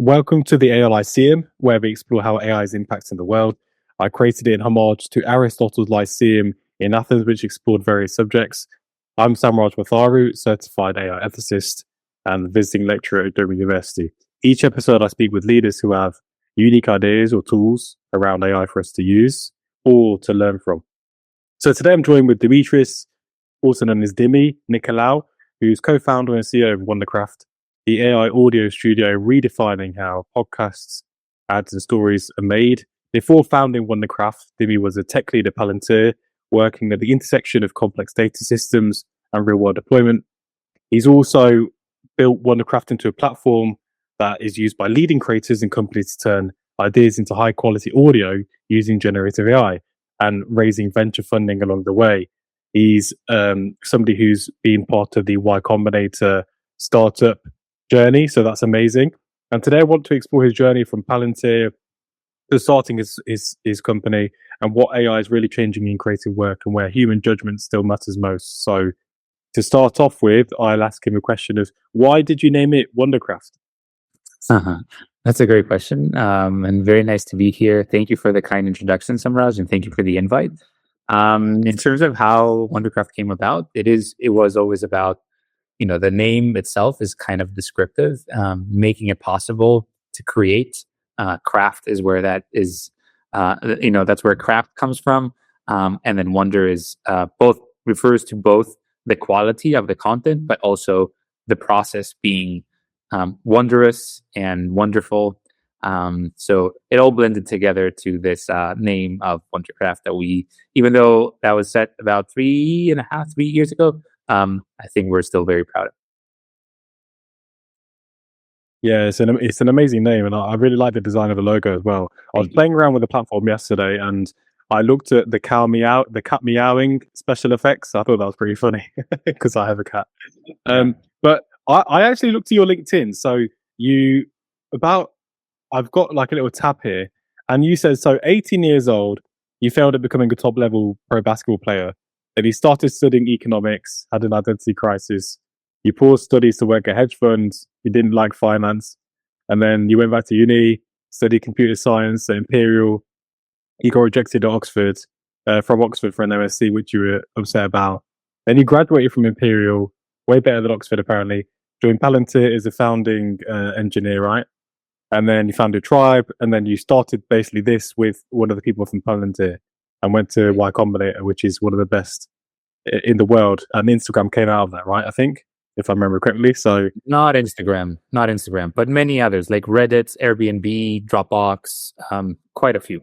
Welcome to the AI Lyceum, where we explore how AI is impacting the world. I created it in homage to Aristotle's Lyceum in Athens, which explored various subjects. I'm Samraj Matharu, certified AI ethicist and visiting lecturer at Durham University. Each episode, I speak with leaders who have unique ideas or tools around AI for us to use or to learn from. So today I'm joined with Dimitris, also known as Dimi Nikolaou, who's co-founder and CEO of Wondercraft, the AI audio studio redefining how podcasts, ads, and stories are made. Before founding Wondercraft, Dimi was a tech lead at Palantir, working at the intersection of complex data systems and real-world deployment. He's also built Wondercraft into a platform that is used by leading creators and companies to turn ideas into high-quality audio using generative AI and raising venture funding along the way. He's somebody who's been part of the Y Combinator startup journey, so that's amazing. And today I want to explore his journey from Palantir to starting his company and what AI is really changing in creative work and where human judgment still matters most. So to start off with, I'll ask him a question of why did you name it Wondercraft? Uh-huh. That's a great question, and very nice to be here. Thank you for the kind introduction, Samraj, and thank you for the invite. In terms of how Wondercraft came about, it was always about, the name itself is kind of descriptive, making it possible to create. Craft is where that is, that's where craft comes from, and then wonder is both refers to both the quality of the content, but also the process being wondrous and wonderful. So it all blended together to this name of Wondercraft that even though that was set about 3 years ago, I think we're still very proud of. Yeah, it's an amazing name, and I really like the design of the logo as well. I was playing around with the platform yesterday, and I looked at the cat meowing special effects. I thought that was pretty funny because I have a cat. But I actually looked at your LinkedIn. So I've got like a little tab here, and you said, so 18 years old, you failed at becoming a top level pro basketball player. Then you started studying economics, had an identity crisis. You paused studies to work at hedge funds. You didn't like finance. And then you went back to uni, studied computer science at Imperial. You got rejected at Oxford, from Oxford for an MSc, which you were upset about. Then you graduated from Imperial, way better than Oxford apparently. Joined Palantir as a founding engineer, right? And then you founded Tribe, and then you started basically this with one of the people from Palantir and went to Y Combinator, which is one of the best in the world. And Instagram came out of that, right? I think, if I remember correctly. So not Instagram, but many others like Reddit, Airbnb, Dropbox, quite a few.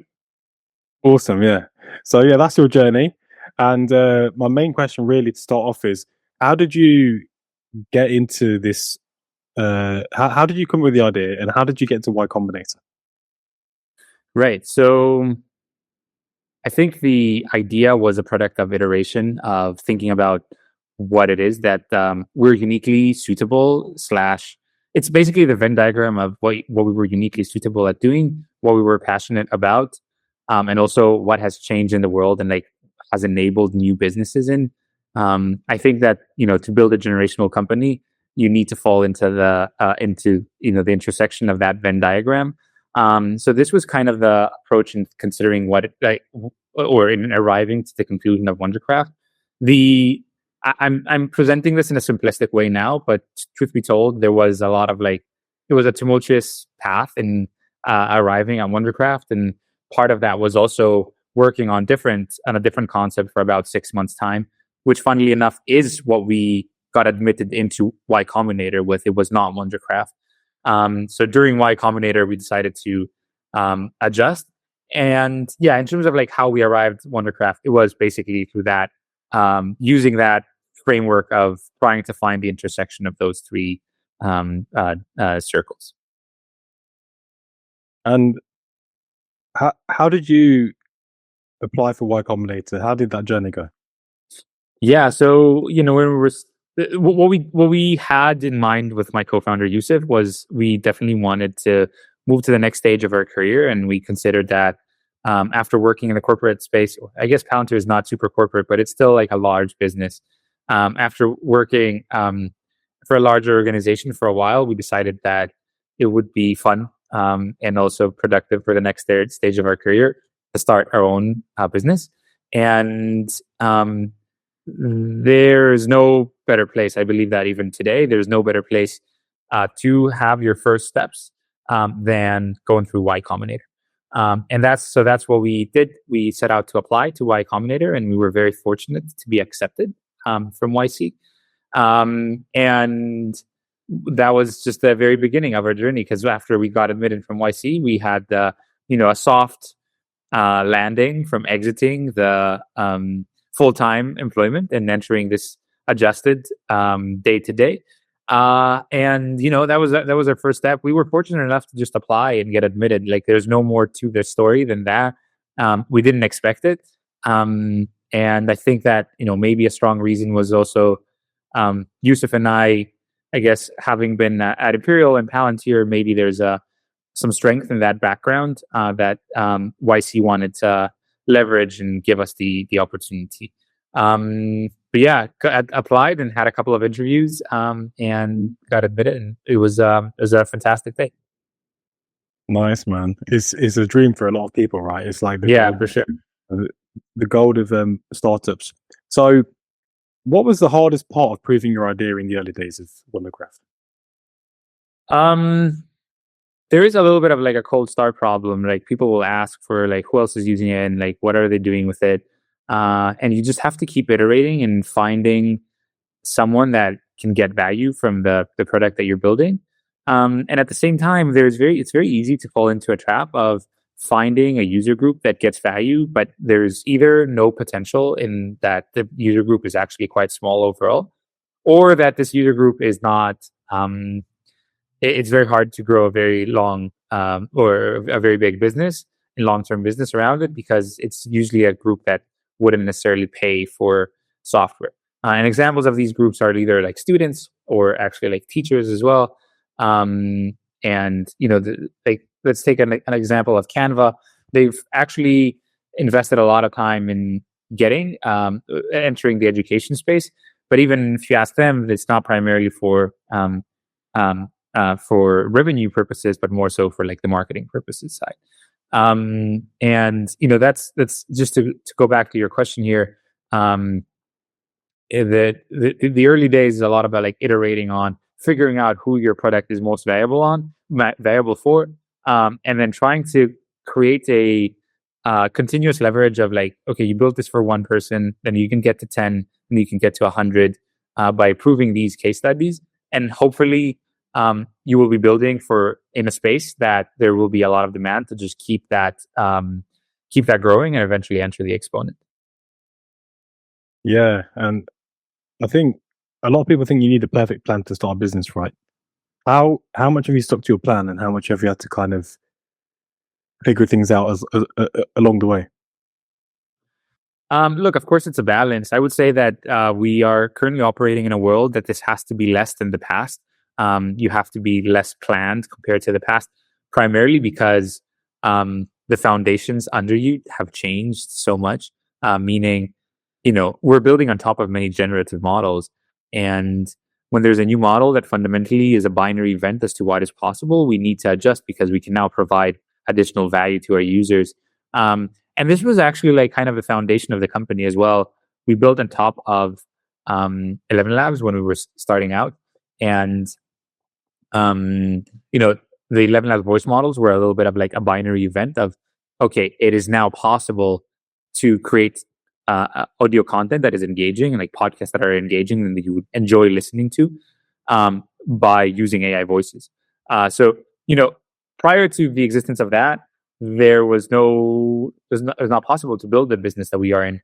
Awesome, yeah. So yeah, that's your journey. And my main question really to start off is, how did you get into this? How did you come up with the idea, and how did you get to Y Combinator? Right. So I think the idea was a product of iteration, of thinking about what it is that we're uniquely suitable / it's basically the Venn diagram of what we were uniquely suitable at doing, what we were passionate about, and also what has changed in the world and like has enabled new businesses in. I think that, to build a generational company, you need to fall into the intersection of that Venn diagram. So this was kind of the approach in considering or in arriving to the conclusion of Wondercraft. I'm presenting this in a simplistic way now, but truth be told, there was a lot of it was a tumultuous path in arriving at Wondercraft, and part of that was also working on a different concept for about 6 months' time, which, funnily enough, is what we got admitted into Y Combinator with. It was not Wondercraft. So during Y Combinator, we decided to adjust. And yeah, in terms of how we arrived at Wondercraft, it was basically through that, using that framework of trying to find the intersection of those three circles. And how did you apply for Y Combinator? How did that journey go? Yeah, so when we were what we had in mind with my co-founder Yusuf was we definitely wanted to move to the next stage of our career, and we considered that after working in the corporate space, I guess Palantir is not super corporate, but it's still like a large business. After working for a larger organization for a while, we decided that it would be fun and also productive for the next stage of our career to start our own business. And there's no better place. I believe that even today, there's no better place to have your first steps than going through Y Combinator. And that's what we did. We set out to apply to Y Combinator, and we were very fortunate to be accepted from YC. And that was just the very beginning of our journey, because after we got admitted from YC, we had a soft landing from exiting the full-time employment and entering this adjusted day to day. And that was our first step. We were fortunate enough to just apply and get admitted. Like, there's no more to the story than that. We didn't expect it. And I think that maybe a strong reason was also Yusuf and I guess, having been at Imperial and Palantir, maybe there's some strength in that background that YC wanted to leverage and give us the opportunity. But yeah, applied and had a couple of interviews and got admitted, and it was a fantastic day. Nice, man. It's a dream for a lot of people, right? It's like for sure. The goal of startups. So, what was the hardest part of proving your idea in the early days of Wondercraft? There is a little bit of like a cold start problem. Like, people will ask for like who else is using it and like what are they doing with it, and you just have to keep iterating and finding someone that can get value from the product that you're building. And at the same time, it's very easy to fall into a trap of finding a user group that gets value, but there's either no potential in that the user group is actually quite small overall, or that this user group is not. It's very hard to grow a very long or a very big business and long-term business around it, because it's usually a group that wouldn't necessarily pay for software. And examples of these groups are either like students or actually like teachers as well. And let's take an example of Canva. They've actually invested a lot of time in entering the education space. But even if you ask them, it's not primarily for revenue purposes, but more so for like the marketing purposes side. And that's just to go back to your question here. The early days is a lot about like iterating on figuring out who your product is most valuable for, and then trying to create a continuous leverage of like, okay, you built this for one person, then you can get to 10, and you can get to 100 by proving these case studies, and hopefully you will be building in a space that there will be a lot of demand to just keep that growing and eventually enter the exponent. Yeah, and I think a lot of people think you need a perfect plan to start a business, right? How much have you stuck to your plan, and how much have you had to kind of figure things out as along the way? Look, of course, it's a balance. I would say that we are currently operating in a world that this has to be less than the past. You have to be less planned compared to the past, primarily because the foundations under you have changed so much. Meaning, we're building on top of many generative models, and when there's a new model that fundamentally is a binary event as to what is possible, we need to adjust because we can now provide additional value to our users. And this was actually like kind of the foundation of the company as well. We built on top of 11 Labs when we were starting out, and the 11 Labs voice models were a little bit of like a binary event of, okay, it is now possible to create audio content that is engaging, and like podcasts that are engaging and that you would enjoy listening to by using AI voices. So prior to the existence of that, it was not possible to build the business that we are in,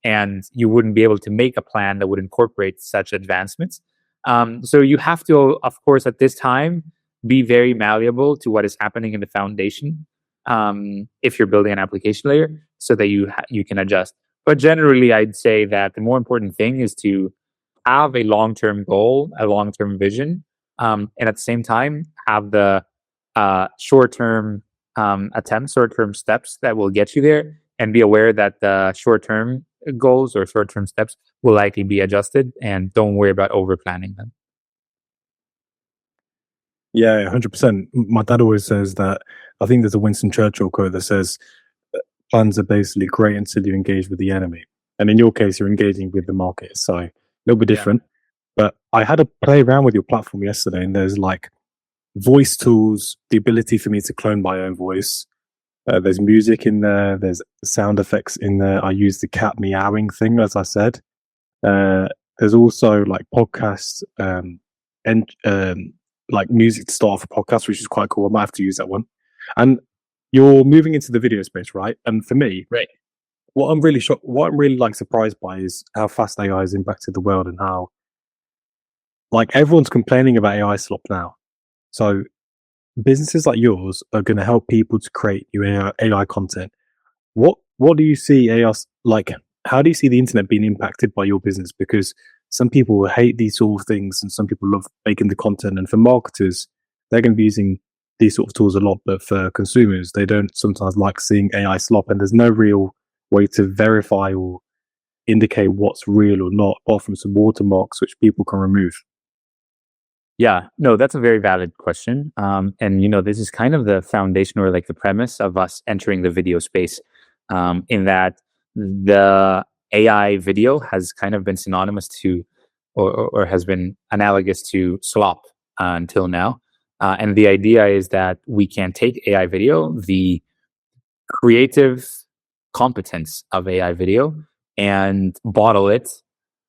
and you wouldn't be able to make a plan that would incorporate such advancements. So you have to, of course, at this time, be very malleable to what is happening in the foundation. If you're building an application layer, so that you can adjust. But generally, I'd say that the more important thing is to have a long-term goal, a long-term vision, and at the same time have the short-term attempts, short-term steps that will get you there, and be aware that the short-term goals or short-term steps will likely be adjusted, and don't worry about over-planning them. Yeah, 100%. My dad always says that. I think there's a Winston Churchill quote that says, plans are basically great until you engage with the enemy. And in your case, you're engaging with the market. So a little bit Yeah. different. But I had to play around with your platform yesterday, and there's like voice tools, the ability for me to clone my own voice. There's music in there, there's sound effects in there. I use the cat meowing thing, as I said. Uh, there's also like podcasts and like music to start off a podcast, which is quite cool. I might have to use that one. And you're moving into the video space, right? And for me, Right. what I'm really like surprised by is how fast AI has impacted the world and how like everyone's complaining about AI slop now. So businesses like yours are going to help people to create new AI content. What do you see AI like? How do you see the internet being impacted by your business? Because some people hate these sort of things, and some people love making the content. And for marketers, they're going to be using these sort of tools a lot. But for consumers, they don't sometimes like seeing AI slop, and there's no real way to verify or indicate what's real or not, apart from some watermarks which people can remove. Yeah, no, that's a very valid question. And this is kind of the foundation or like the premise of us entering the video space, in that the AI video has kind of been synonymous to, or has been analogous to slop until now. And the idea is that we can take AI video, the creative competence of AI video, and bottle it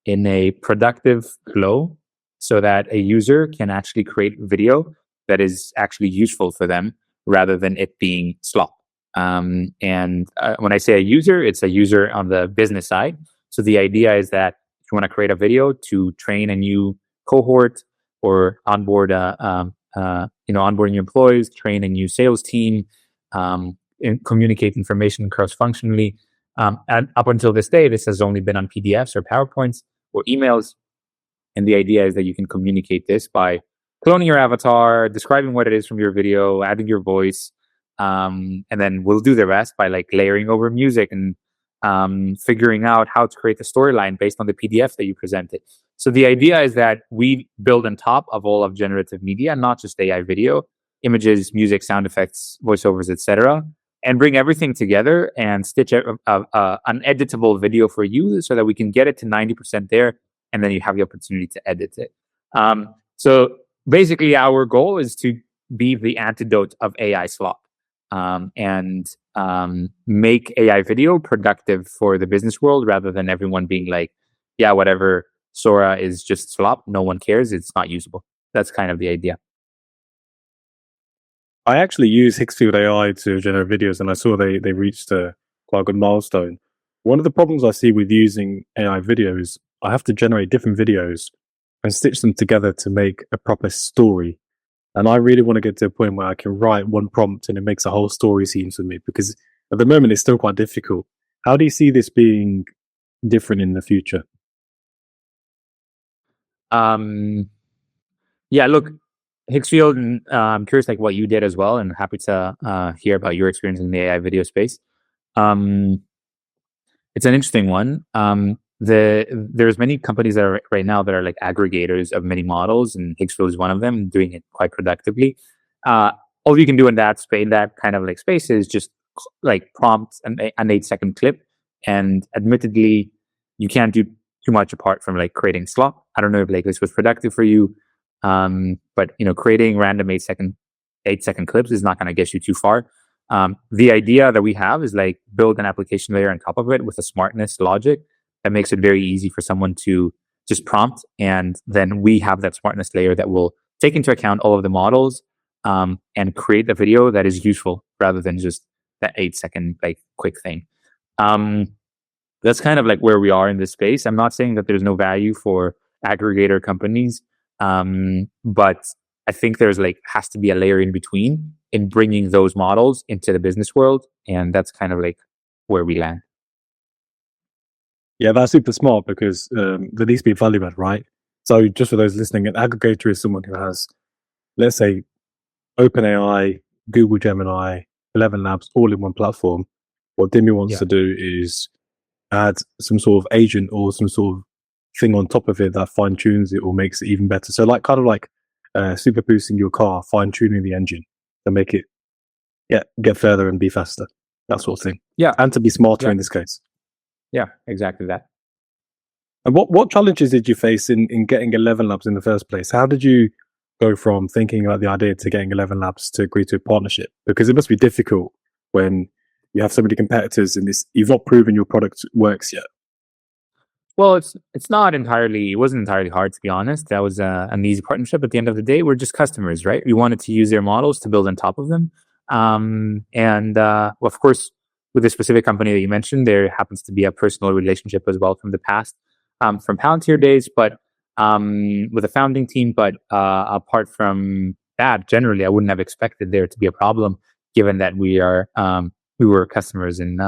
in a productive flow so that a user can actually create video that is actually useful for them rather than it being slop. And when I say a user, it's a user on the business side. So the idea is that if you want to create a video to train a new cohort or onboarding your employees, train a new sales team, and communicate information cross-functionally. And up until this day, this has only been on PDFs or PowerPoints or emails. And the idea is that you can communicate this by cloning your avatar, describing what it is from your video, adding your voice, and then we'll do the rest by like layering over music and figuring out how to create the storyline based on the PDF that you presented. So the idea is that we build on top of all of generative media, not just AI video, images, music, sound effects, voiceovers, etc., and bring everything together and stitch an editable video for you so that we can get it to 90% there, and then you have the opportunity to edit it. So basically, our goal is to be the antidote of AI slop, and make AI video productive for the business world rather than everyone being like, yeah, whatever, Sora is just slop. No one cares. It's not usable. That's kind of the idea. I actually use Higgsfield AI to generate videos, and I saw they reached a quite a good milestone. One of the problems I see with using AI videos, I have to generate different videos and stitch them together to make a proper story. And I really want to get to a point where I can write one prompt and it makes a whole story scene for me, because at the moment it's still quite difficult. How do you see this being different in the future? Um, yeah, look, Higgsfield, I'm curious like what you did as well, and happy to hear about your experience in the AI video space. Um, it's an interesting one. There's many companies that are right now that are like aggregators of many models, and Higgsfield is one of them, doing it quite productively. All you can do in that kind of like space is just like prompt an 8-second clip, and admittedly, you can't do too much apart from like creating slop. I don't know if like this was productive for you, but creating random 8-second clips is not going to get you too far. The idea that we have is like build an application layer on top of it with a smartness logic that makes it very easy for someone to just prompt. And then we have that smartness layer that will take into account all of the models, and create the video that is useful rather than just that 8-second like quick thing. Um, that's kind of like where we are in this space. I'm not saying that there's no value for aggregator companies, but I think there's like has to be a layer in between in bringing those models into the business world, and that's kind of like where we land. Yeah, that's super smart because there needs to be value add, right? So just for those listening, an aggregator is someone who has, let's say, OpenAI, Google Gemini, 11 Labs, all in one platform. What Dimi wants Yeah. to do is add some sort of agent or some sort of thing on top of it that fine tunes it or makes it even better. So, like, kind of like super boosting your car, fine tuning the engine to make it get further and be faster, that sort of thing. Yeah. And to be smarter Yeah. in this case. Yeah, exactly that. And what challenges did you face in getting 11 Labs in the first place? How did you go from thinking about the idea to getting 11 Labs to agree to a partnership? Because it must be difficult when you have so many competitors in this. You've not proven your product works yet. Well, it's not entirely. It wasn't entirely hard, to be honest. That was an easy partnership. At the end of the day, we're just customers, right? We wanted to use their models to build on top of them, and well, of course, with the specific company that you mentioned, there happens to be a personal relationship as well from the past, from Palantir days, but with the founding team. But apart from that, generally, I wouldn't have expected there to be a problem, given that we were customers and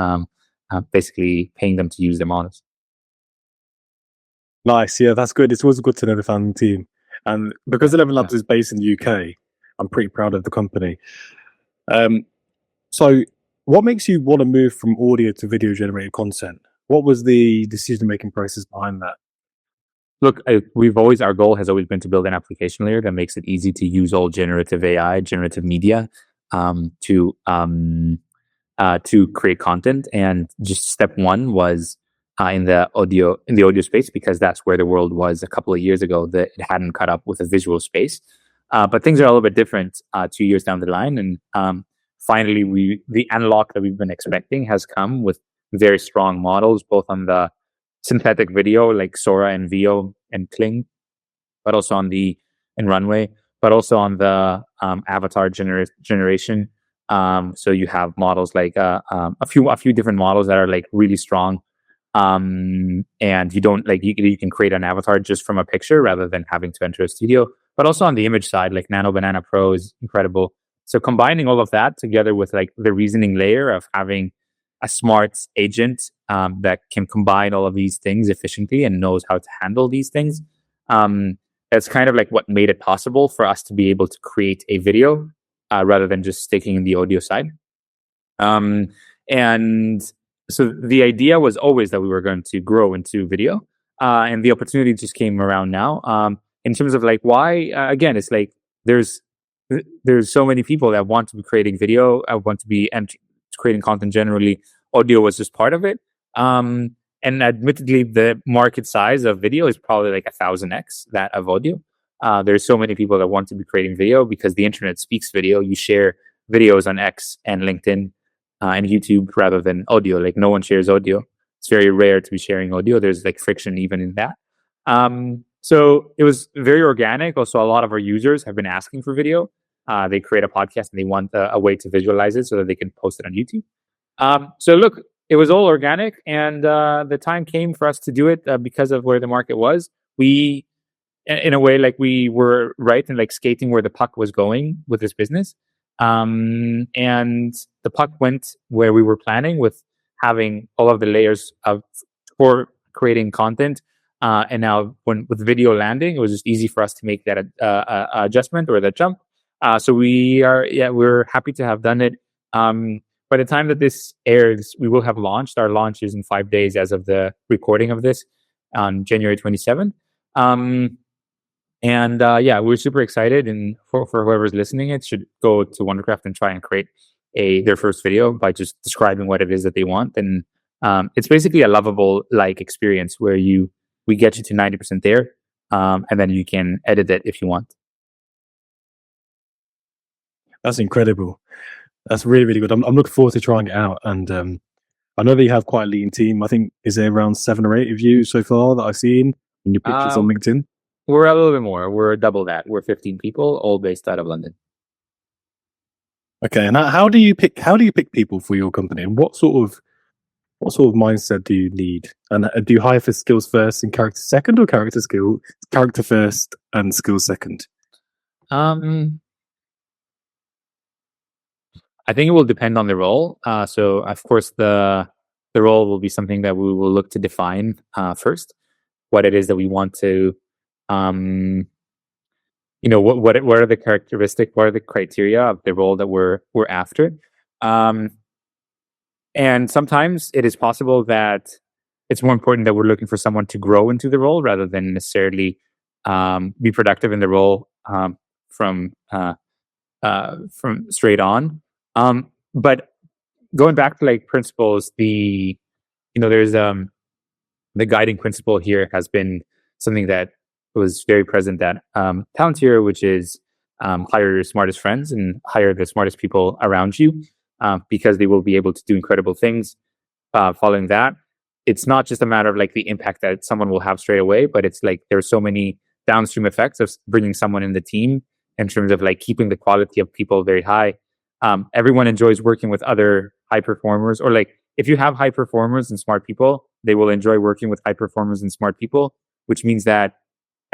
basically paying them to use their models. Nice, yeah, that's good. It's always good to know the founding team, and because 11 Labs is based in the UK, I'm pretty proud of the company. So, what makes you want to move from audio to video generated content? What was the decision making process behind that? Look, our goal has always been to build an application layer that makes it easy to use all generative AI, generative media, um, to um, to create content. And just step one was in the audio space, because that's where the world was a couple of years ago. That it hadn't caught up with the visual space. But things are a little bit different 2 years down the line, and finally, the unlock that we've been expecting has come with very strong models, both on the synthetic video like Sora and Veo and Kling, but also on the in Runway, but also on the avatar generation. So you have models like a few different models that are like really strong, and you don't like you can create an avatar just from a picture rather than having to enter a studio. But also on the image side, like Nano Banana Pro is incredible. So combining all of that together with like the reasoning layer of having a smart agent that can combine all of these things efficiently and knows how to handle these things. That's kind of like what made it possible for us to be able to create a video rather than just sticking in the audio side. And so the idea was always that we were going to grow into video, and the opportunity just came around now. In terms of like why, again, it's like there's there's so many people that want to be creating video, want to be creating content generally. Audio was just part of it. And admittedly, the market size of video is probably like 1,000x that of audio. There's so many people that want to be creating video because the internet speaks video. You share videos on X and LinkedIn and YouTube rather than audio. Like no one shares audio. It's very rare to be sharing audio. There's like friction even in that. So it was very organic. Also, a lot of our users have been asking for video. They create a podcast and they want a way to visualize it so that they can post it on YouTube. So look, it was all organic, and the time came for us to do it because of where the market was. We, in a way, like we were right in like skating where the puck was going with this business, and the puck went where we were planning with having all of the layers of for creating content. And now, when with video landing, it was just easy for us to make that adjustment or that jump. So we're happy to have done it. By the time that this airs, we will have launched. Our launch is in 5 days as of the recording of this on January 27th. We're super excited. And for whoever's listening, it should go to Wondercraft and try and create their first video by just describing what it is that they want. And it's basically a lovable like experience where we get you to 90% there, and then you can edit it if you want. That's incredible. That's really, really good. I'm looking forward to trying it out. And I know that you have quite a lean team. I think, is there around 7 or 8 of you so far that I've seen in your pictures on LinkedIn? We're a little bit more. We're double that. We're 15 people, all based out of London. Okay, and how do you pick people for your company, and what sort of mindset do you need? And do you hire for skills first and character second, or character first and skills second? I think it will depend on the role. So of course the role will be something that we will look to define first. What it is that we want to, what are the characteristics? What are the criteria of the role that we're after? And sometimes it is possible that it's more important that we're looking for someone to grow into the role rather than necessarily be productive in the role from straight on. But going back to like principles, there's the guiding principle here has been something that was very present at Palantir, which is hire your smartest friends and hire the smartest people around you, because they will be able to do incredible things. Following that, it's not just a matter of like the impact that someone will have straight away, but it's like there's so many downstream effects of bringing someone in the team in terms of like keeping the quality of people very high. Everyone enjoys working with other high performers, or like if you have high performers and smart people, they will enjoy working with high performers and smart people, which means that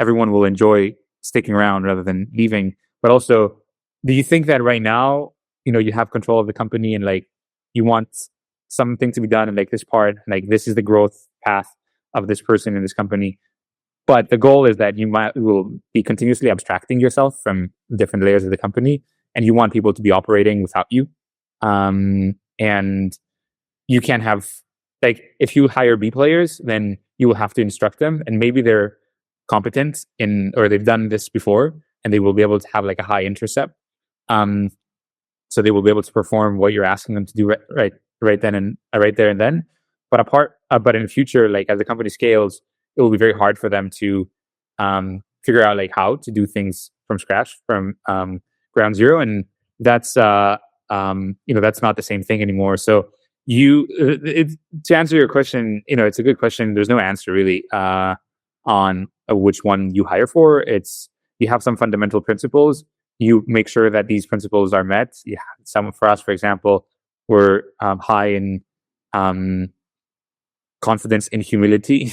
everyone will enjoy sticking around rather than leaving. But also, do you think that right now, you have control of the company and like you want something to be done and like this part, like this is the growth path of this person in this company. But the goal is that will be continuously abstracting yourself from different layers of the company, and you want people to be operating without you. And you can't have, like, if you hire B players, then you will have to instruct them, and maybe they're competent or they've done this before, and they will be able to have like a high intercept. So they will be able to perform what you're asking them to do right then and right there and then. But in the future, like as the company scales, it will be very hard for them to figure out like how to do things from scratch, from ground zero, and that's that's not the same thing anymore. So to answer your question, it's a good question. There's no answer really on which one you hire for. You have some fundamental principles. You make sure that these principles are met. Some for us, for example, we're high in confidence and humility.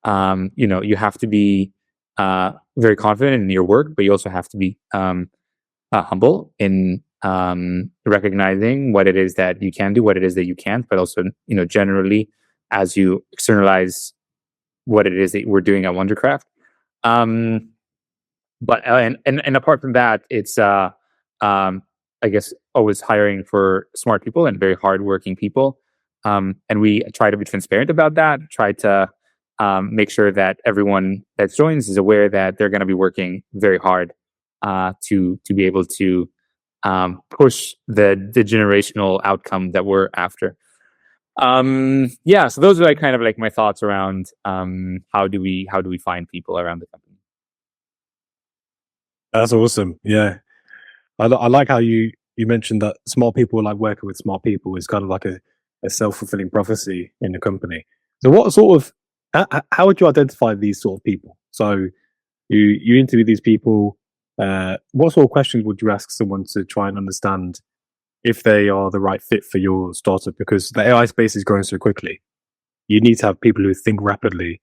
You have to be very confident in your work, but you also have to be humble in recognizing what it is that you can do, what it is that you can't, but also, generally, as you externalize what it is that we're doing at Wondercraft. But and apart from that, it's I guess always hiring for smart people and very hardworking people. And we try to be transparent about that. Try to make sure that everyone that joins is aware that they're going to be working very hard to be able to push the generational outcome that we're after. So those are like kind of like my thoughts around how do we find people around the company. That's awesome. Yeah, I like how you mentioned that smart people like working with smart people is kind of like a self-fulfilling prophecy in the company. So what sort of how would you identify these sort of people? So you interview these people. What sort of questions would you ask someone to try and understand if they are the right fit for your startup? Because the AI space is growing so quickly. You need to have people who think rapidly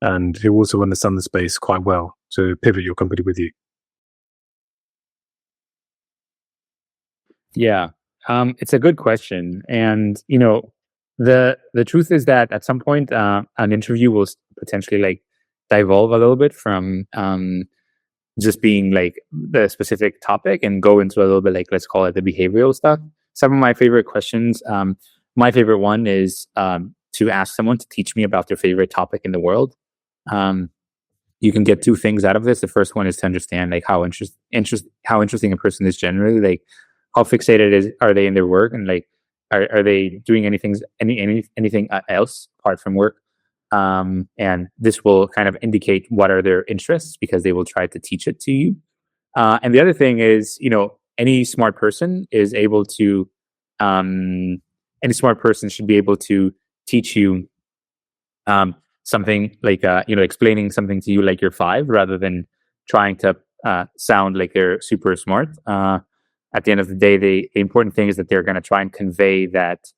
and who also understand the space quite well to pivot your company with you. Yeah, it's a good question, and the truth is that at some point, an interview will potentially like devolve a little bit from just being like the specific topic and go into a little bit like, let's call it the behavioral stuff. Some of my favorite questions, my favorite one is to ask someone to teach me about their favorite topic in the world. You can get two things out of this. The first one is to understand like how interesting a person is generally, like how fixated are they in their work, and like are they doing anything else apart from work. And this will kind of indicate what are their interests, because they will try to teach it to you. And the other thing is, any smart person is able to, any smart person should be able to teach you something like, explaining something to you like you're 5, rather than trying to sound like they're super smart. At the end of the day, the important thing is that they're going to try and convey that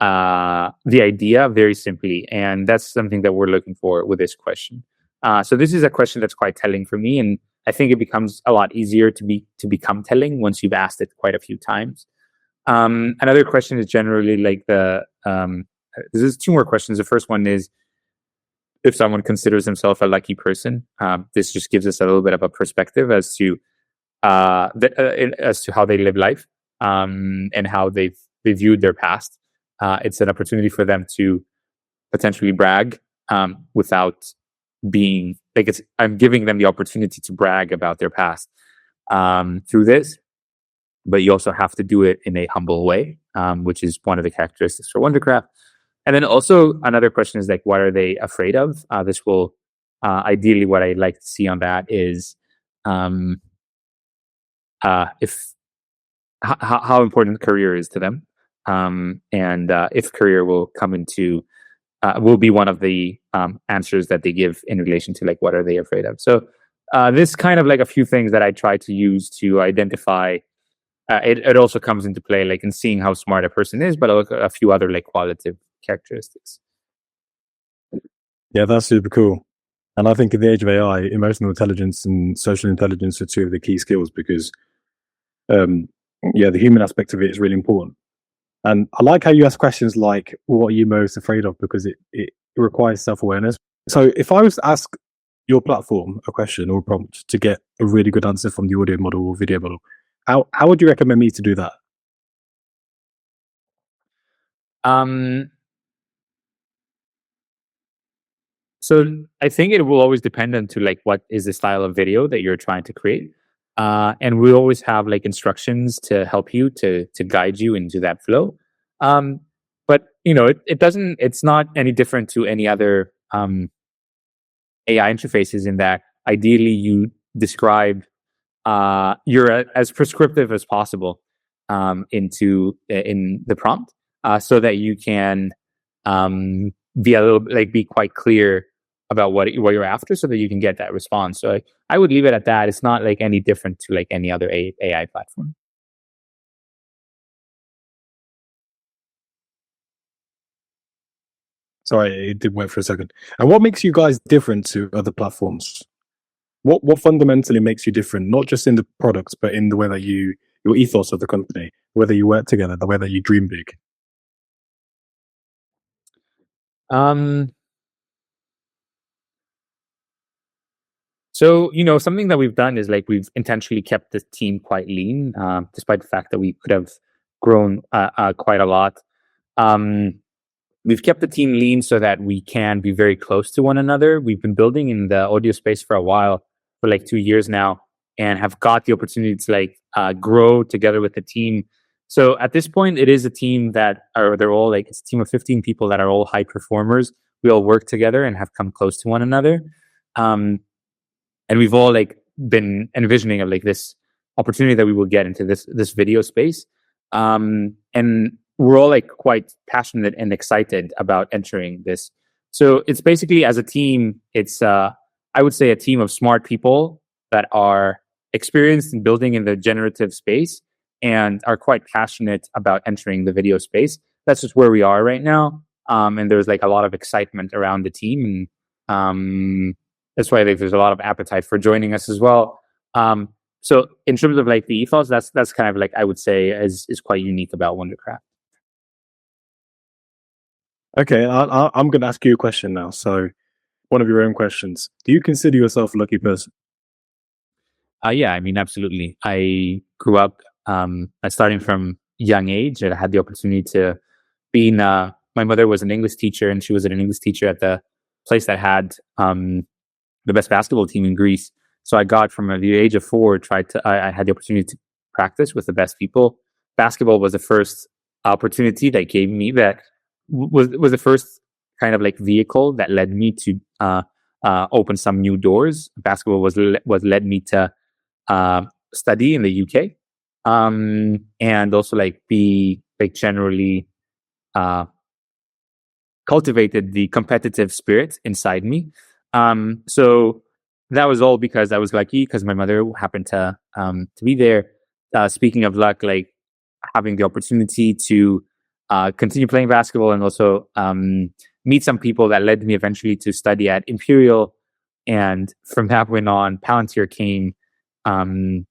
the idea very simply, and that's something that we're looking for with this question. So this is a question that's quite telling for me, and I think it becomes a lot easier to become telling once you've asked it quite a few times. Another question is generally like there's 2 more questions. The first one is if someone considers himself a lucky person. This just gives us a little bit of a perspective as to how they live life, and how they viewed their past. It's an opportunity for them to potentially brag without being like I'm giving them the opportunity to brag about their past. through this, but you also have to do it in a humble way, which is one of the characteristics for Wondercraft. And then also another question is like, what are they afraid of? This will ideally, what I'd like to see on that is if how important career is to them, and if career will come into will be one of the answers that they give in relation to like what are they afraid of. So this kind of like a few things that I try to use to identify. It also comes into play like in seeing how smart a person is, but a few other like qualitative characteristics. Yeah, that's super cool. And I think in the age of AI, emotional intelligence and social intelligence are two of the key skills because, yeah, the human aspect of it is really important. And I like how you ask questions like, what are you most afraid of? Because it requires self awareness. So if I was to ask your platform a question or a prompt to get a really good answer from the audio model or video model, how would you recommend me to do that? Um, so I think it will always depend on to like what is the style of video that you're trying to create. And we always have like instructions to help you to guide you into that flow. But you know, it doesn't. It's not any different to any other AI interfaces in that ideally you describe you're as prescriptive as possible in the prompt, so that you can be a little like be quite clear about what you're after, so that you can get that response. So I would leave it at that. It's not like any different to like any other AI platform. Sorry, it did wait for a second. And what makes you guys different to other platforms? What fundamentally makes you different, not just in the products, but in the way that your ethos of the company, whether you work together, the way that you dream big? Um, So, you know, something that we've done is like we've intentionally kept the team quite lean, despite the fact that we could have grown quite a lot. Um, we've kept the team lean so that we can be very close to one another. We've been building in the audio space for a while, for like 2 years now, and have got the opportunity to like grow together with the team. So at this point, it is a team that are they're all like it's a team of 15 people that are all high performers. We all work together and have come close to one another. Um, and we've all like been envisioning of like this opportunity that we will get into this video space, and we're all like quite passionate and excited about entering this. So it's basically as a team, it's I would say a team of smart people that are experienced in building in the generative space and are quite passionate about entering the video space. That's just where we are right now, and there's like a lot of excitement around the team, and that's why like, there's a lot of appetite for joining us as well. So in terms of like the ethos, that's kind of like I would say is quite unique about Wondercraft. Okay, I'm going to ask you a question now. So, one of your own questions. Do you consider yourself a lucky person? Yeah, I mean, absolutely. I grew up starting from young age. I had the opportunity to be in. My mother was an English teacher, and she was an English teacher at the place that had the best basketball team in Greece. So I got from the age of 4, I had the opportunity to practice with the best people. Basketball was the first opportunity that gave me that was the first kind of like vehicle that led me to open some new doors. Basketball was led me to study in the UK, and also like be like generally uh, cultivated the competitive spirit inside me. So that was all because I was lucky because my mother happened to be there. Speaking of luck, like having the opportunity to continue playing basketball and also meet some people that led me eventually to study at Imperial, and from that point on, Palantir came. Um,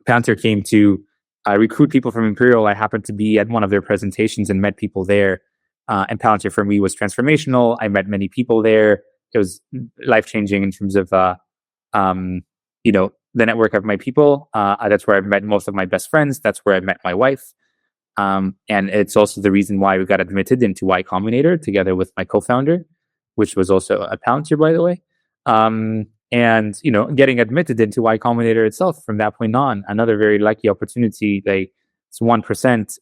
Palantir came to recruit people from Imperial. I happened to be at one of their presentations and met people there. And Palantir for me was transformational. I met many people there. It was life changing in terms of, um, you know, the network of my people. That's where I've met most of my best friends. That's where I met my wife. And it's also the reason why we got admitted into Y Combinator together with my co-founder, which was also a Palantir, by the way. and getting admitted into Y Combinator itself from that point on. Another very lucky opportunity. Like it's 1%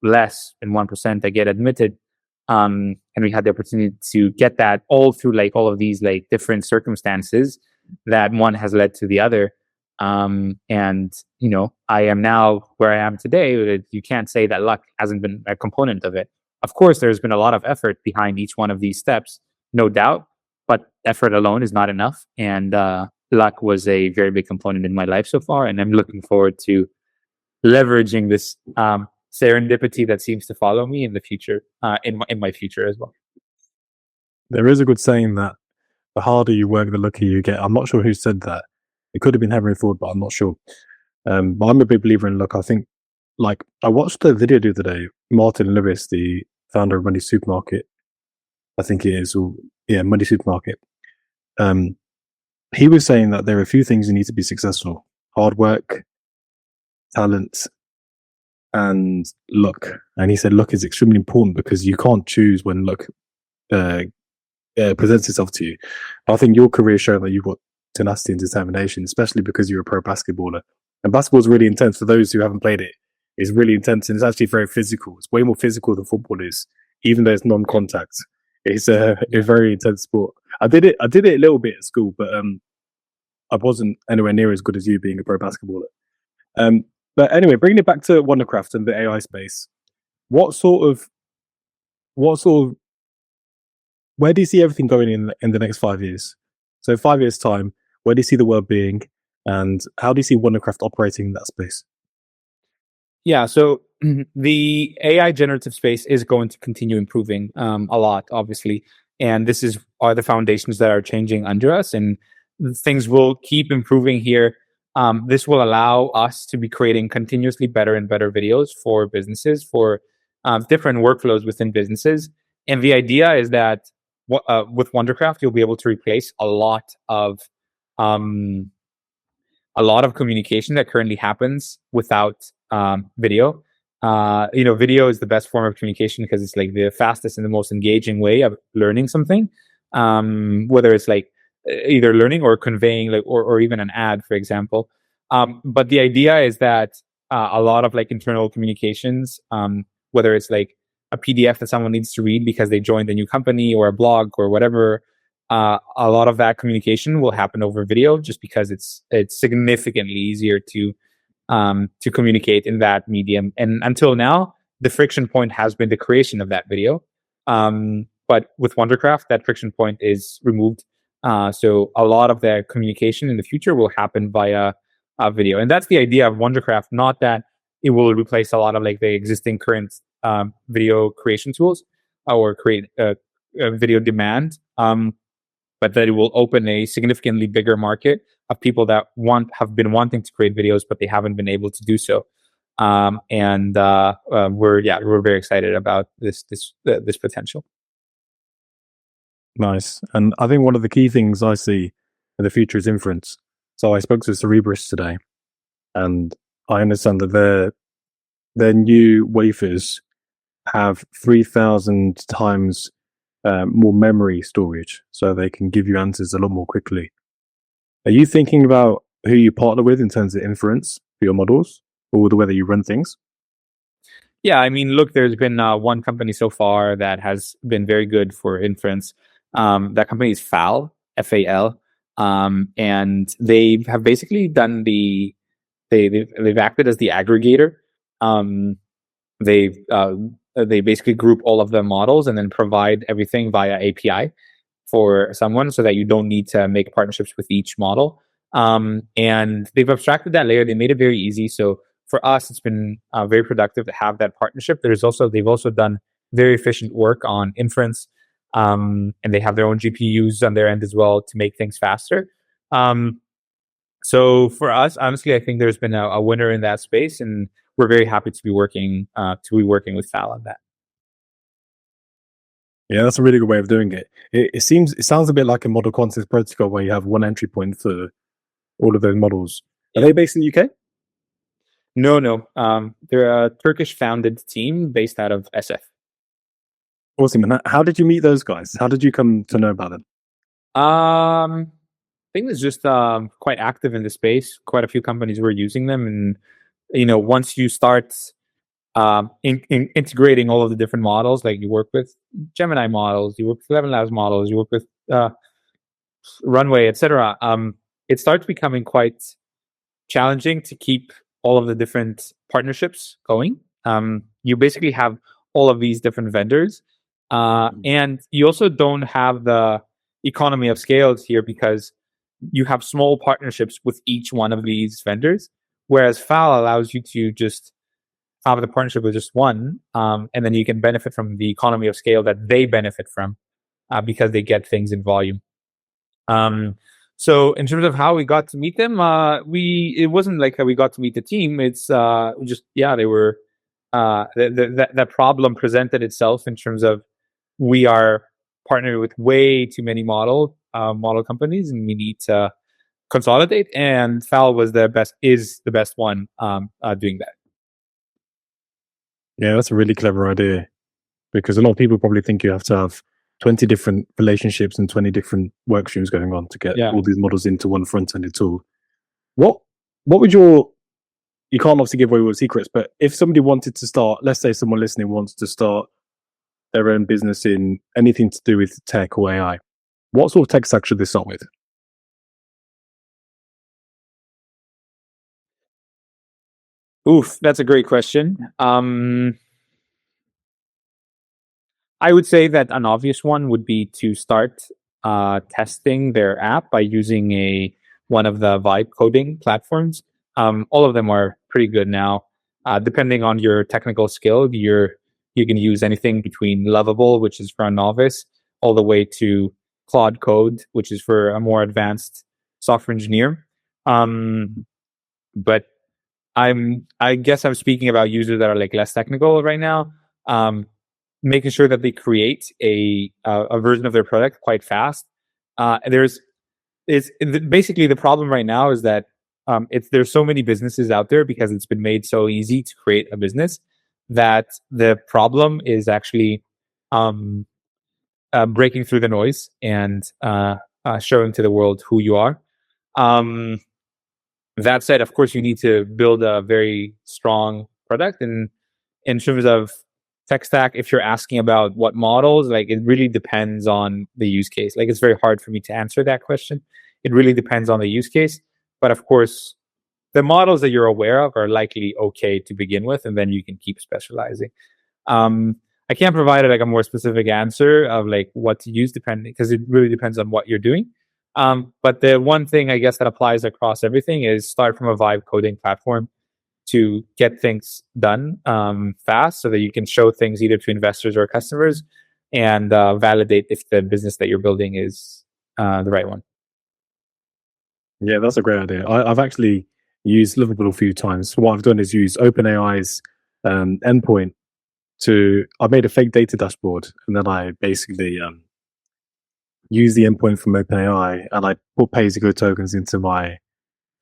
less than 1% that get admitted, and we had the opportunity to get that all through like all of these like different circumstances that one has led to the other. And I am now where I am today. You can't say that luck hasn't been a component of it. Of course, there's been a lot of effort behind each one of these steps, no doubt, but effort alone is not enough. And luck was a very big component in my life so far. And I'm looking forward to leveraging this serendipity that seems to follow me in the future, in my future as well. There is a good saying that the harder you work, the luckier you get. I'm not sure who said that. It could have been Henry Ford, but I'm not sure. But I'm a big believer in luck. I think, like, I watched a video the other day. Martin Lewis, the founder of Money Supermarket, I think it is, or yeah, Money Supermarket. He was saying that there are a few things you need to be successful: hard work, talent, and luck. And he said luck is extremely important because you can't choose when luck presents itself to you. I think your career showed that you've got tenacity and determination, especially because you're a pro basketballer. And basketball is really intense. For those who haven't played it, it's really intense and it's actually very physical. It's way more physical than football is, even though it's non-contact. It's a very intense sport. I did it a little bit at school, but I wasn't anywhere near as good as you being a pro basketballer. But anyway, bringing it back to Wondercraft and the AI space, what sort of where do you see everything going in the next 5 years? So 5 years time, where do you see the world being, and how do you see Wondercraft operating in that space? Yeah, so the AI generative space is going to continue improving a lot, obviously, and this are the foundations that are changing under us, and things will keep improving here. This will allow us to be creating continuously better and better videos for businesses, for different workflows within businesses. And the idea is that with Wondercraft, you'll be able to replace a lot of communication that currently happens without video. Video is the best form of communication because it's like the fastest and the most engaging way of learning something. Whether it's like either learning or conveying, like or even an ad, for example. But the idea is that a lot of like internal communications, whether it's like a PDF that someone needs to read because they joined a new company or a blog or whatever, a lot of that communication will happen over video just because it's significantly easier to communicate in that medium. And until now, the friction point has been the creation of that video. But with Wondercraft, that friction point is removed. So a lot of the communication in the future will happen via video. And that's the idea of Wondercraft, not that it will replace a lot of like the existing current video creation tools or create video demand, but that it will open a significantly bigger market of people that have been wanting to create videos, but they haven't been able to do so. And we're very excited about this potential. Nice. And I think one of the key things I see in the future is inference. So I spoke to Cerebrus today, and I understand that their new wafers have 3,000 times more memory storage, so they can give you answers a lot more quickly. Are you thinking about who you partner with in terms of inference for your models, or the way that you run things? Yeah, I mean, look, there's been one company so far that has been very good for inference. That company is FAL, FAL, and they have basically done they've acted as the aggregator. They basically group all of the models and then provide everything via API for someone, so that you don't need to make partnerships with each model. And they've abstracted that layer. They made it very easy. So for us, it's been very productive to have that partnership. They've also done very efficient work on inference, and they have their own GPUs on their end as well to make things faster. So for us, honestly, I think there's been a winner in that space, and we're very happy to be working with Fal on that. Yeah, that's a really good way of doing it. It sounds a bit like a model context protocol where you have one entry point for all of those models. Are they based in the UK? No. They're a Turkish-founded team based out of SF. Awesome. And how did you meet those guys? How did you come to know about them? think it's just quite active in the space. Quite a few companies were using them, and once you start integrating all of the different models, like you work with Gemini models, you work with Eleven Labs models, you work with Runway, etc. It starts becoming quite challenging to keep all of the different partnerships going. You basically have all of these different vendors, and you also don't have the economy of scales here because you have small partnerships with each one of these vendors, whereas FAL allows you to just have the partnership with just one, and then you can benefit from the economy of scale that they benefit from because they get things in volume. So in terms of how we got to meet them, it wasn't like how we got to meet the team. It's just they were that problem presented itself in terms of we are partnered with way too many model companies, and we need to consolidate. And FAL is the best one doing that. Yeah, that's a really clever idea, because a lot of people probably think you have to have 20 different relationships and 20 different work streams going on to get all these models into one front-ended tool. What would you can't obviously give away all the secrets, but if somebody wanted to start, let's say someone listening wants to start their own business in anything to do with tech or AI, what sort of tech stack should they start with? Oof, that's a great question. I would say that an obvious one would be to start testing their app by using one of the vibe coding platforms. All of them are pretty good now. Depending on your technical skill, you can use anything between Lovable, which is for a novice, all the way to Claude Code, which is for a more advanced software engineer. But I guess I'm speaking about users that are like less technical right now. Making sure that they create a version of their product quite fast. Basically the problem right now is that there's so many businesses out there because it's been made so easy to create a business that the problem is actually breaking through the noise and showing to the world who you are. That said, of course, you need to build a very strong product. And in terms of tech stack, if you're asking about what models, like it really depends on the use case. Like it's very hard for me to answer that question. It really depends on the use case. But of course, the models that you're aware of are likely okay to begin with, and then you can keep specializing. I can't provide like a more specific answer of like what to use depending, because it really depends on what you're doing. But the one thing I guess that applies across everything is start from a vibe coding platform to get things done fast so that you can show things either to investors or customers and validate if the business that you're building is the right one. Yeah, that's a great idea. I've actually used Lovable a few times. What I've done is use OpenAI's endpoint I made a fake data dashboard, and then I basically use the endpoint from OpenAI, and I put pay-as-you-go tokens into my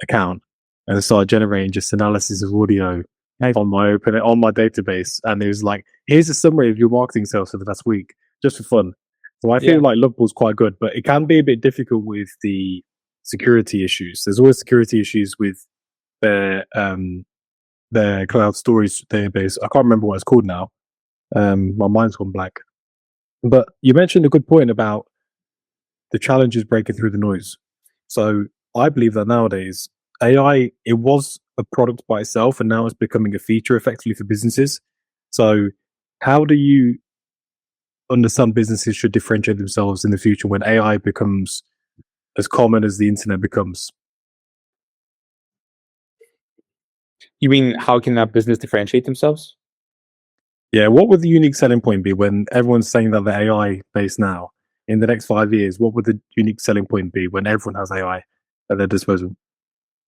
account, and I started generating just analysis of audio on my database. And it was like, here's a summary of your marketing sales for the last week, just for fun. So I feel like Lovable's quite good, but it can be a bit difficult with the security issues. There's always security issues with their cloud storage database. I can't remember what it's called now. My mind's gone blank. But you mentioned a good point about the challenges breaking through the noise. So I believe that nowadays AI, it was a product by itself, and now it's becoming a feature effectively for businesses. So how do you understand businesses should differentiate themselves in the future when AI becomes as common as the internet becomes? You mean how can a business differentiate themselves? Yeah, what would the unique selling point be when everyone's saying that they're AI based now? In the next 5 years, what would the unique selling point be when everyone has AI at their disposal?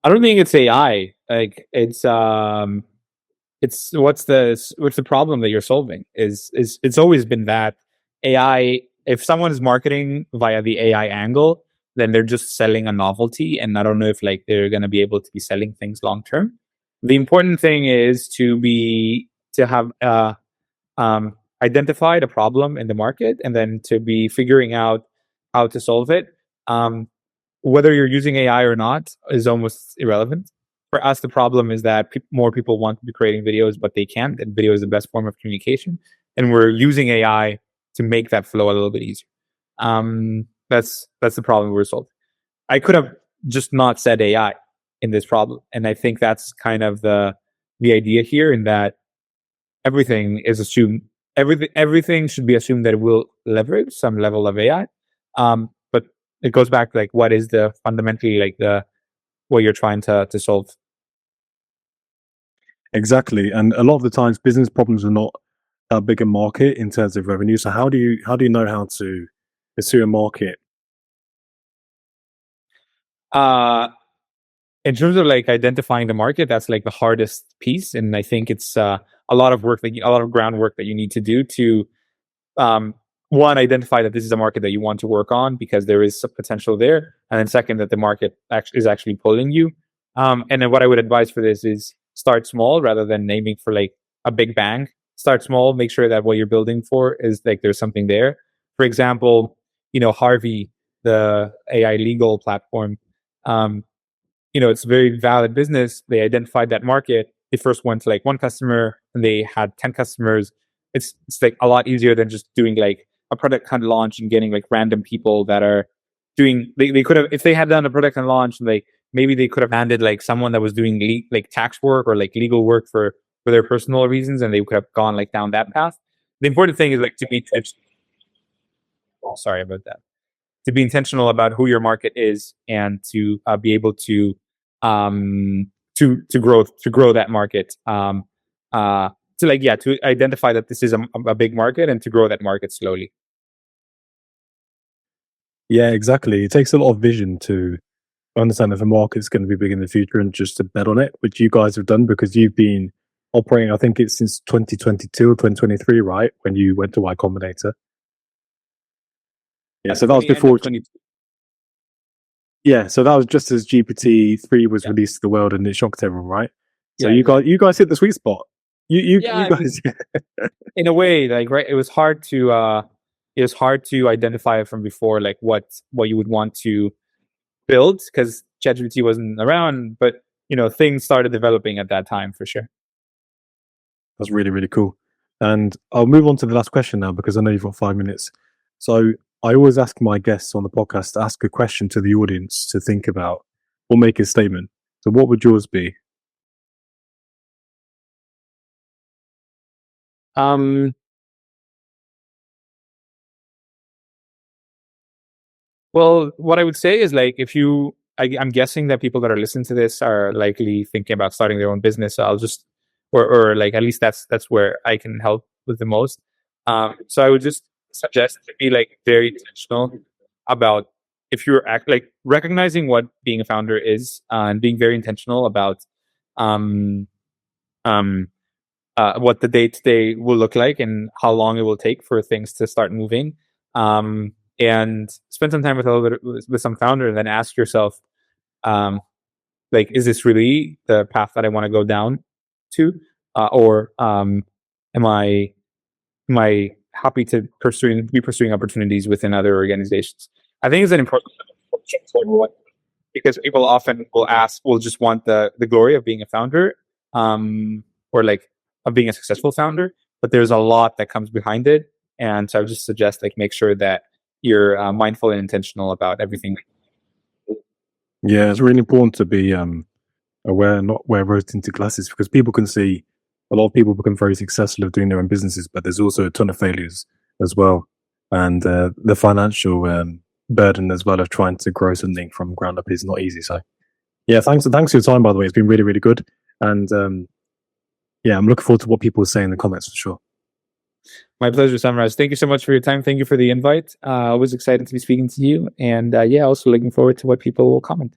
I don't think it's AI. Like it's what's the problem that you're solving is it's always been that AI. If someone is marketing via the AI angle, then they're just selling a novelty, and I don't know if like they're going to be able to be selling things long term. The important thing is to have identified a problem in the market, and then to be figuring out how to solve it. whether you're using AI or not is almost irrelevant. For us, the problem is that more people want to be creating videos, but they can't. And video is the best form of communication, and we're using AI to make that flow a little bit easier. That's the problem we're solving. I could have just not said AI in this problem, and I think that's kind of the idea here. In that everything is assumed, everything should be assumed that it will leverage some level of AI. But it goes back to like what is the fundamentally like the what you're trying to solve. Exactly. And a lot of the times business problems are not that big a market in terms of revenue. So how do you know how to pursue a market? In terms of like identifying the market, that's like the hardest piece, and I think it's a lot of work that a lot of groundwork that you need to do to one, identify that this is a market that you want to work on because there is some potential there, and then second, that the market is actually pulling you. And then what I would advise for this is start small rather than aiming for like a big bang. Start small, make sure that what you're building for is like there's something there. For example, Harvey, the AI legal platform, it's a very valid business. They identified that market. They first went to like one customer and they had 10 customers. It's like a lot easier than just doing like a product kind of launch and getting like random people that are doing, they could have, if they had done a product and launch, like maybe they could have landed like someone that was doing like tax work or like legal work for their personal reasons, and they could have gone like down that path. The important thing is like to be, sorry about that, to be intentional about who your market is and to be able to grow that market, to identify that this is a big market and to grow that market slowly. Yeah, exactly. It takes a lot of vision to understand if a market's going to be big in the future and just to bet on it, which you guys have done because you've been operating, I think it's since 2022 or 2023, right? When you went to Y Combinator. Yeah, so that was before. Yeah, so that was just as GPT-3 was released to the world and it shocked everyone, right? So you guys hit the sweet spot. You guys. In a way, like right, it was hard to identify it from before, like what you would want to build because ChatGPT wasn't around, but things started developing at that time for sure. That's really, really cool. And I'll move on to the last question now because I know you've got 5 minutes. So I always ask my guests on the podcast to ask a question to the audience to think about or make a statement. So what would yours be? Well, what I would say is like if I'm guessing that people that are listening to this are likely thinking about starting their own business. So I'll just, or like at least that's where I can help with the most. So I would just suggest to be like very intentional about if you're like recognizing what being a founder is and being very intentional about what the day-to-day will look like and how long it will take for things to start moving. And spend some time with some founder and then ask yourself, like, is this really the path that I want to go down to? Or am I happy to be pursuing opportunities within other organizations? I think it's an important because people often will just want the glory of being a founder, or like of being a successful founder, but there's a lot that comes behind it. And so I would just suggest like make sure that you're mindful and intentional about everything. Yeah, it's really important to be aware, not wear rose-tinted glasses, because people can see a lot of people become very successful of doing their own businesses, but there's also a ton of failures as well, and the financial burden as well of trying to grow something from ground up is not easy. So, yeah, thanks for your time. By the way, it's been really, really good, and yeah, I'm looking forward to what people say in the comments for sure. My pleasure, Samraj. Thank you so much for your time. Thank you for the invite. I was excited to be speaking to you, and yeah, also looking forward to what people will comment.